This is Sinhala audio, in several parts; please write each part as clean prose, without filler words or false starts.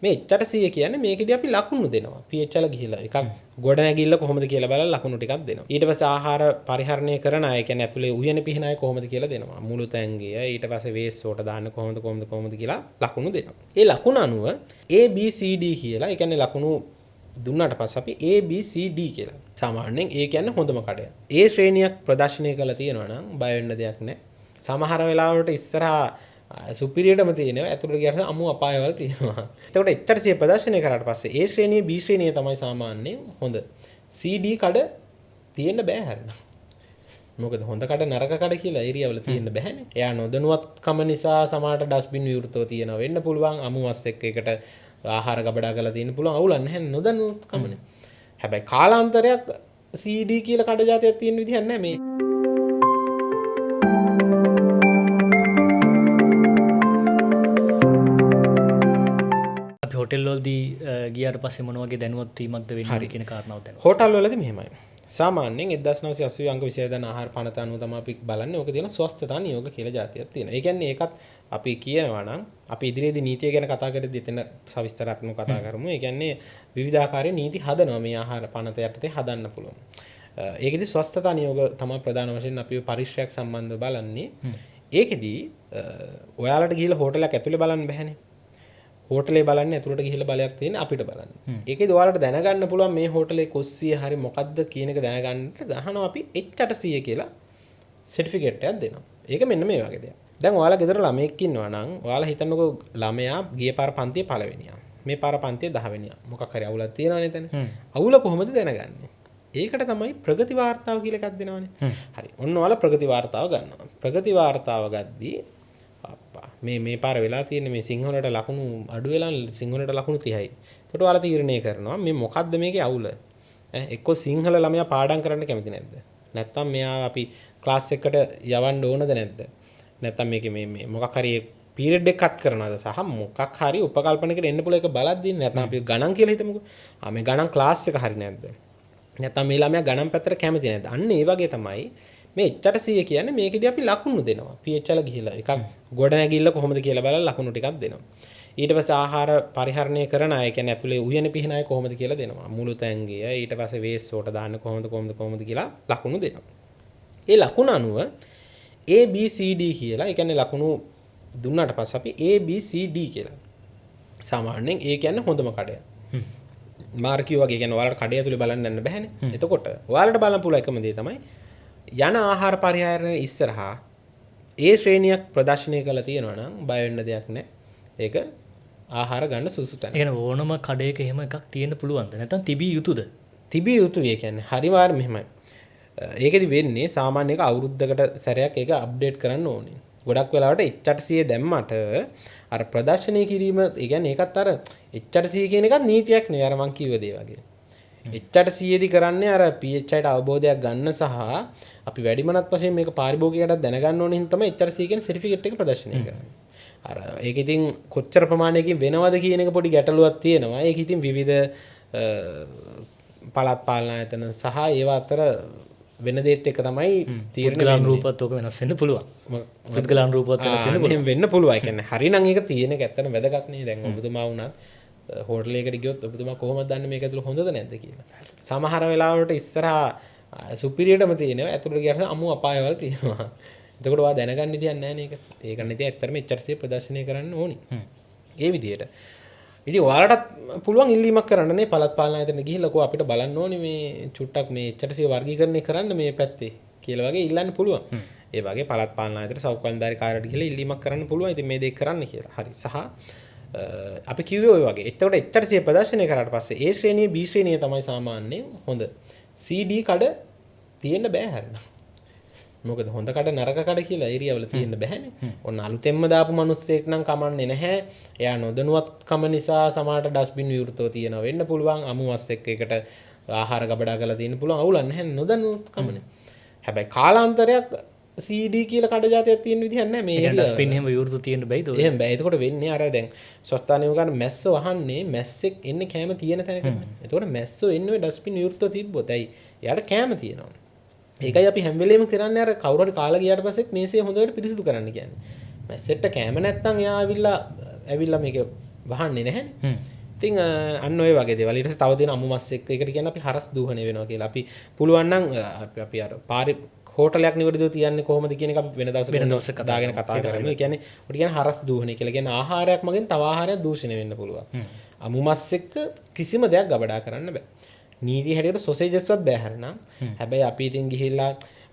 මේ එච්චර 100 කියන්නේ මේකෙදී අපි ලකුණු දෙනවා. pH වල ගිහිලා එකක් ගොඩ නැගිල්ල කොහොමද කියලා බලලා ලකුණු ටිකක් දෙනවා. ඊට පස්සේ ආහාර පරිහරණය කරන අය කියන්නේ ඇතුලේ උයන පිහින අය කොහොමද කියලා දෙනවා. මුළු තැංගිය ඊට පස්සේ වේස් වලට දාන්න කොහොමද කියලා ලකුණු දෙනවා. ඒ ලකුණු අනුව A B C D කියලා ඒ කියන්නේ ලකුණු දුන්නාට පස්සේ අපි A B C D කියලා. සාමාන්‍යයෙන් A කියන්නේ හොඳම කඩය. A ශ්‍රේණියක් ප්‍රදර්ශනය කරලා තියෙනවා නම් බය වෙන්න දෙයක් නැහැ. සමහර වෙලාවලට ඉස්සරහා සුපිරියටම තියෙනවා ඇතුළට ගියාට අමු අපායවල තියෙනවා. එතකොට එච්චර සිය ප්‍රදර්ශනය කරාට පස්සේ A ශ්‍රේණිය B ශ්‍රේණිය තමයි සාමාන්‍යයෙන් හොඳ. C D කඩ තියෙන්න බෑ හරියට. මොකද හොඳ කඩ නරක කඩ කියලා ඒරියා වල තියෙන්න බෑනේ. එයා නොදැනුවත්කම නිසා සමහරට ඩස්බින් විවෘතව තියෙනවා වෙන්න පුළුවන්. අමුවස් එක්ක එකට ආහාර ගබඩා කරලා තියෙන්න පුළුවන්. අවුලක් නැහැ නොදැනුවත්කමනේ. හැබැයි කාලාන්තරයක් C D කියලා කඩ જાතියක් තියෙන විදිහක් නැහැ මේ. හොටෙල් වලදී ගියාට පස්සේ මොන වගේ දැනුවත් වීමක්ද වෙන්නේ කියන කාරණාව දැනුවා. හෝටල් වලදී මෙහෙමයි. සාමාන්‍යයෙන් 1980 අංක 26 දන ආහාර පනත අනුව තමයි අපි බලන්නේ. ඕක තියෙන ස්වස්ථතා නියෝග කියලා જાතියක් තියෙනවා. ඒ කියන්නේ ඒකත් අපි කියනවා නම් අපි ඉදිරියේදී නීතිය ගැන කතා කරද්දී එතන සවිස්තරත්මව කතා කරමු. ඒ කියන්නේ විවිධාකාරයේ නීති හදනවා මේ ආහාර පනත යටතේ හදන්න පුළුවන්. ඒකෙදි ස්වස්ථතා නියෝග තමයි ප්‍රධාන වශයෙන් අපි පරිශ්‍රයක් සම්බන්ධව බලන්නේ. ඒකෙදි ඔයාලට ගිහලා හෝටලයක් ඇතුලේ බලන්න බෑනේ. හෝටලේ බලන්නේ ඇතුළට ගිහිල්ලා බලයක් තියෙන අපිට බලන්න. ඒකේදී ඔයාලට දැනගන්න පුළුවන් මේ හෝටලේ කොස්සිය හරි මොකද්ද කියන එක දැනගන්න ගහනවා අපි H800 කියලා සර්ටිෆිකේට් එකක් දෙනවා. ඒක මෙන්න මේ වගේ දෙයක්. දැන් ඔයාලා ගෙදර ළමයෙක් ඉන්නවා නම් ඔයාලා හිතන්නකෝ ළමයා ගිය පාර පන්තියේ පළවෙනියා. මේ පාර පන්තියේ 10 වෙනියා. මොකක් හරි අවුලක් තියෙනවනේ එතන. අවුල කොහොමද දැනගන්නේ? ඒකට තමයි ප්‍රගති වාර්තාව කියලා එකක් දෙනවනේ. හරි. ඔන්න ඔයාලා ප්‍රගති වාර්තාව ගන්නවා. ප්‍රගති වාර්තාව ගද්දී මේ පාර වෙලා තියෙන්නේ මේ සිංහලට ලකුණු අඩු වෙලා සිංහලට ලකුණු 30යි. ඒකට ඔයාලා තීරණය කරනවා මේ මොකද්ද මේකේ අවුල? එක්ක සිංහල ළමයා පාඩම් කරන්න කැමති නැද්ද? නැත්තම් මෙයා අපි ක්ලාස් එකකට යවන්න ඕනද නැද්ද? නැත්තම් මේකේ මේ මොකක් හරි පීරියඩ් එක කට් කරනවද සහ මොකක් හරි උපකල්පනයකට එන්න පුළුවන් එක බලද්දී නැත්නම් අපි ගණන් කියලා හිතමුකෝ. මේ ගණන් ක්ලාස් එක හරි නැද්ද? නැත්තම් මේ ළමයා ගණන් පැත්තට කැමති නැද්ද? අන්න ඒ වගේ තමයි මේ H800 කියන්නේ මේකෙදී අපි ලකුණු දෙනවා. pH වල ගිහිලා එකක් ගොඩ නැගිල්ල කොහොමද කියලා බලලා ලකුණු ටිකක් දෙනවා. ඊට පස්සේ ආහාර පරිහරණය කරන අය කියන්නේ ඇතුලේ උයන පිහින අය කොහොමද කියලා දෙනවා. මුළු තැංගිය ඊට පස්සේ වේස් වලට දාන්න කොහොමද කියලා ලකුණු දෙනවා. ඒ ලකුණ අනුව A B C D කියලා ඒ කියන්නේ ලකුණු දුන්නාට පස්සේ අපි A B C D කියලා. සාමාන්‍යයෙන් ඒ කියන්නේ හොඳම කඩය. මාර්කියෝ වගේ කියන්නේ ඔයාලට කඩය ඇතුලේ බලන්න යන්න බෑනේ. එතකොට ඔයාලට බලන්න පුළුවන් එකම දේ තමයි යන ආහාර පරිහරණය ඉස්සරහා ඒ ශ්‍රේණියක් ප්‍රදර්ශනය කරලා තියෙනවා නම් බය වෙන්න දෙයක් නැහැ. ඒක ආහාර ගන්න සුසු තැන. ඒ කියන්නේ ඕනම කඩේක එහෙම එකක් තියෙන්න පුළුවන්ද? නැත්නම් තිබිය යුතුද? තිබිය යුතුයි. ඒ කියන්නේ හරිවාර මෙහෙමයි. ඒකෙදි වෙන්නේ සාමාන්‍ය එක අවුරුද්දකට සැරයක් ඒක අප්ඩේට් කරන්න ඕනේ. ගොඩක් වෙලාවට H800 දැම්මට අර ප්‍රදර්ශනය කිරීම ඒ කියන්නේ ඒකත් අර H800 කියන එකත් නීතියක් නෙවෙයි අර මං කිව්ව දේ වගේ. H800 දී කරන්නේ අර pH යට අවබෝධයක් ගන්න සහ අපි වැඩිමනත් වශයෙන් මේක පාරිභෝගිකයන්ට දැනගන්න ඕන හින්දා තමයි H800 කියන සර්ටිෆිකේට් එක ප්‍රදර්ශනය කරන්නේ. අර ඒක ඉතින් කොච්චර ප්‍රමාණයකින් වෙනවද කියන එක පොඩි ගැටලුවක් තියෙනවා. ඒක ඉතින් විවිධ පළාත් පාලන ආයතන සහ ඒවා අතර වෙන දේත් එක තමයි තීරණය වෙන්නේ. රූපත් ඔක වෙනස් වෙන්න පුළුවන්. පුද්ගලයන් රූපත් වෙනස් වෙන්න පුළුවන්. වෙන්න පුළුවන්. ඒ කියන්නේ හරිනම් ඒක තියෙන එක ඇත්තටම වැදගත් නේ. දැන් ඔබතුමා වුණත් හෝටලයකට ගියොත් ඔබතුමා කොහොමද දන්නේ මේක ඇතුළ හොඳද නැද්ද කියලා. සමහර වෙලාවලට ඉස්සරහා සුපිරියටම තියෙනවා ඇතුළට ගියාට අමු අපායවල තියෙනවා. එතකොට ඔයා දැනගන්න දෙයක් නැහැ නේද? ඒක නැති ඇත්තටම H800 ප්‍රදර්ශනය කරන්න ඕනි. ඒ විදිහට. ඉතින් ඔයාලටත් පුළුවන් ඉල්ලීමක් කරන්න නේ පළාත් පාලන ආයතනට ගිහිල්ලා කො අපිට බලන්න ඕනේ මේ චුට්ටක් මේ H800 වර්ගීකරණය කරන්න මේ පැත්තේ කියලා වගේ ඉල්ලන්න පුළුවන්. ඒ වගේ පළාත් පාලන ආයතනට සෞඛ්‍යකාරී කාර්යාලයට ගිහිල්ලා ඉල්ලීමක් කරන්න පුළුවන්. ඉතින් මේ දේ කරන්න කියලා. හරි. සහ අපි කිව්වේ ඔය වගේ. එතකොට H800 ප්‍රදර්ශනය කරාට පස්සේ A ශ්‍රේණිය B ශ්‍රේණිය තමයි සාමාන්‍යයෙන් හොඳ. C D කඩ තියෙන්න බෑ හරියට. මොකද හොඳ කඩ නරක කඩ කියලා ඒරියා වල තියෙන්න බෑනේ. ඔන්න අලුතෙන්ම දාපු මිනිස්සෙක් නම් කමන්නේ නැහැ. එයා නොදැනුවත්කම නිසා සමහරට ඩස්බින් විවෘතව තියෙනවා වෙන්න පුළුවන්. අමුවස් එක්ක එකට ආහාර ගබඩා කරලා තියෙන්න පුළුවන්. අවුලක් නැහැ නොදැනුවත්කමනේ. හැබැයි කාලාන්තරයක් CD කියලා කඩ જાතියක් තියෙන විදිහක් නැහැ මේ ඒරියා. ඩස්බින් එහෙම විවෘත තියෙන්න බෑද? එහෙම බෑ. එතකොට වෙන්නේ අර දැන් ස්වස්ථානියම ගන්න මැස්සෝ අහන්නේ මැස්සෙක් එන්නේ කැම තියෙන තැනකට. එතකොට මැස්සෝ එන්නේ ඔය ඩස්බින් විවෘතව තිබ්බොත් ඇයි? එයාට කැම තියෙනවා. ඒකයි අපි හැම වෙලේම කරන්නේ අර කවුරු හරි කාලා ගියාට පස්සෙත් මේසේ හොඳට පිරිසිදු කරන්න කියන්නේ. මැස්සෙට කැම නැත්තම් එයා ඇවිල්ලා මේක වහන්නේ නැහැ. ඉතින් අන්න ඔය වගේ දේවල්. ඊට පස්සේ තව දෙන අමු මස් එක්ක ඒකට කියන්නේ අපි හරස් දූහණය වෙනවා කියලා. අපි පුළුවන් නම් අපි අර හෝටලයක් නිවැරදිව තියන්නේ කොහොමද කියන එක අපි වෙන දවසක දාගෙන කතා කරමු. ඒ කියන්නේ ඔට කියන්නේ හරස් දූහණය කියලා. කියන්නේ ආහාරයක් මගෙන් තව ආහාරයක් දූෂණය වෙන්න පුළුවන්. අමු මස් එක්ක කිසිම දෙයක් ගබඩා කරන්න බෑ. නීතිය හැටියට සොසේජස්වත් බෑ හරිනම්. හැබැයි අපි ඉතින් ගිහිල්ලා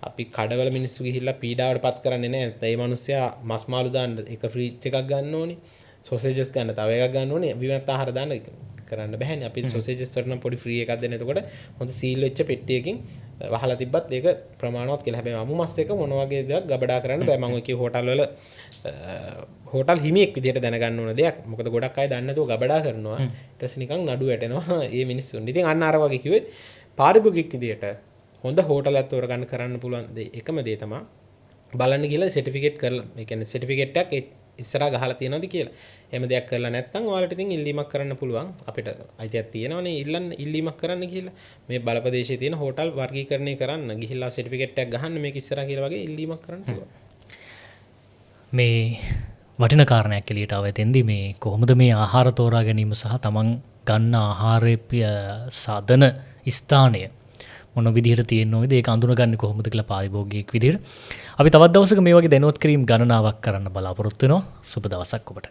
අපි කඩවල මිනිස්සු ගිහිල්ලා පීඩාවට පත් කරන්නේ නැහැ. ඒ මිනිස්සයා මස් මාළු දාන්න එක ෆ්‍රීජ් එකක් ගන්න ඕනේ. සොසේජස් ගන්න තව එකක් ගන්න ඕනේ. විවිධ ආහාර දාන්න කරන්න බෑනේ. අපි සොසේජස් වලට නම් පොඩි ෆ්‍රී එකක් දෙන්න. එතකොට හොඳ සීල් වෙච්ච පෙට්ටියකින් වහලා තිබ්බත් ඒක ප්‍රමාණවත් කියලා. හැබැයි අමු මස් එක මොන වගේ දෙයක් ගබඩා කරන්න බෑ. මම ඔය කිය හෝටල් වල හෝටල් හිමියෙක් විදියට දැනගන්න ඕන දෙයක්. මොකද ගොඩක් අය දන්නේ නැතුව ගබඩා කරනවා. ඊට පස්සේ නිකන් නඩු වැටෙනවා මේ මිනිස්සුන්. ඉතින් අන්න අර වගේ කිව්වෙත් පාරිභෝගික විදියට හොඳ හෝටලයක් තෝරගන්න කරන්න පුළුවන් දේ එකම දේ තමයි බලන්න කියලා සර්ටිෆිකේට් කරලා. ඒ කියන්නේ සර්ටිෆිකේට් එකක් ඉස්සරහා ගහලා තියෙනවද කියලා. එහෙම දෙයක් කරලා නැත්නම් ඔයාලට ඉතින් ඉල්ලීමක් කරන්න පුළුවන්. අපිට අයිතියක් තියෙනවනේ ඉල්ලීමක් කරන්න කියලා. මේ බලපදේශයේ තියෙන හෝටල් වර්ගීකරණය කරන්න ගිහිල්ලා සර්ටිෆිකේට් එකක් ගහන්න මේක ඉස්සරහා කියලා වගේ ඉල්ලීමක් කරන්න පුළුවන්. මේ වටින කාරණයක් එළියට ආව එතෙන්දී මේ කොහොමද මේ ආහාර තෝරා ගැනීම සහ තමන් ගන්න ආහාරයේ සාධන ස්ථානය මොන විදිහට තියෙනවද ඒක අඳුනගන්නේ කොහොමද කියලා පාරිභෝගිකයෙක් විදිහට අපි තවත් දවසක මේ වගේ දැනුවත් කිරීම ගණනාවක් කරන්න බලාපොරොත්තු වෙනවා. සුබ දවසක් ඔබට.